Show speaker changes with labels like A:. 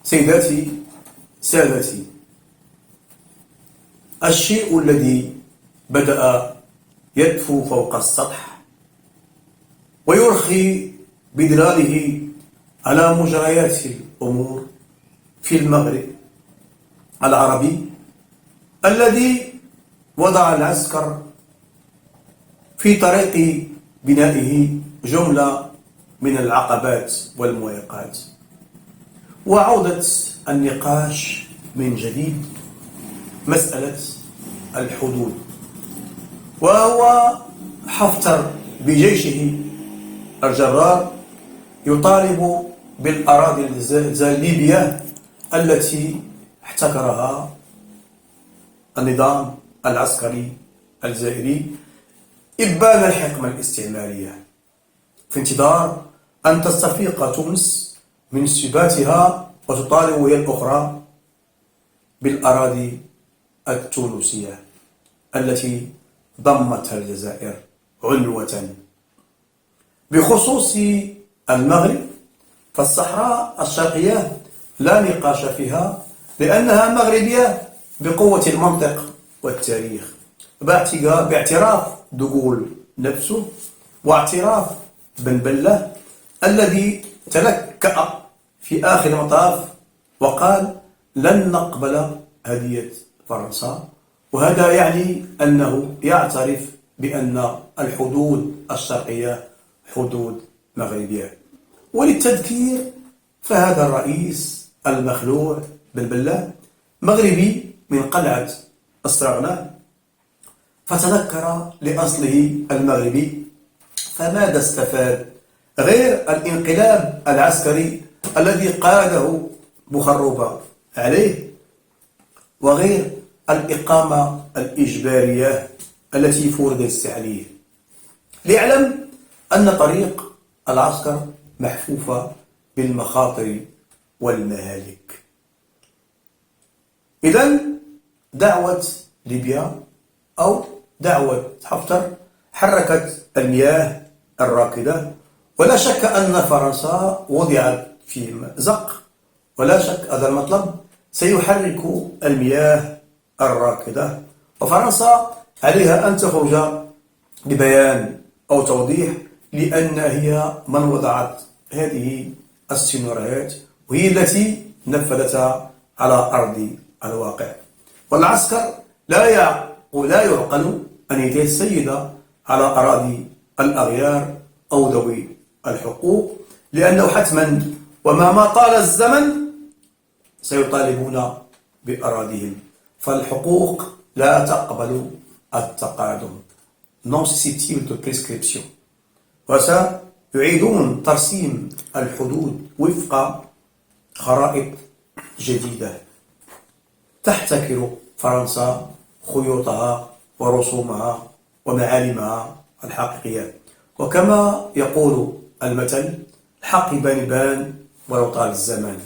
A: سيداتي سادتي، الشيء الذي بدأ يدفو فوق السطح ويرخي بظلاله على مجريات الأمور في المغرب العربي، الذي وضع العسكر في طريق بنائه جملة من العقبات والمعيقات، وعودة النقاش من جديد مسألة الحدود. وهو حفتر بجيشه الجرار يطالب بالأراضي الليبية التي احتكرها النظام العسكري الجزائري إبان الحكمة الاستعمارية، في انتظار أن تستفيق تونس من سباتها وتطالب هي الأخرى بالأراضي التونسية التي ضمتها الجزائر عنوة. بخصوص المغرب فالصحراء الشرقية لا نقاش فيها، لأنها مغربية بقوة المنطق والتاريخ، باعتراف دغول نفسه واعتراف بن بلة الذي تلكأ في آخر المطاف وقال لن نقبل هدية فرنسا. وهذا يعني أنه يعترف بأن الحدود الشرقية حدود مغربية. وللتذكير فهذا الرئيس المخلوع بن بلة مغربي من قلعة أسترغنة، فتنكر لأصله المغربي، فماذا استفاد غير الانقلاب العسكري الذي قاده بخروبة عليه، وغير الإقامة الإجبارية التي فرضت عليه، ليعلم أن طريق العسكر محفوفة بالمخاطر والمهالك. إذن دعوة ليبيا أو دعوة حفتر حركت المياه الراكدة، ولا شك أن فرنسا وضعت في مأزق، ولا شك هذا المطلب سيحرك المياه الراكدة، وفرنسا عليها أن تخرج ببيان أو توضيح، لأن هي من وضعت هذه السيناريوهات وهي التي نفذتها على أرض الواقع. والعسكر لا يعقل أن يتسيد على أراضي الأغيار أو ذوي الحقوق، لأنه حتما ومهما طال الزمن سيطالبون بأراضيهم، فالحقوق لا تقبل التقادم non susceptible de prescription. وسيعيدون ترسيم الحدود وفق خرائط جديدة تحتكر فرنسا خيوطها ورسومها ومعالمها الحقيقية. وكما يقول المثل الحق يبان ولو طال الزمان.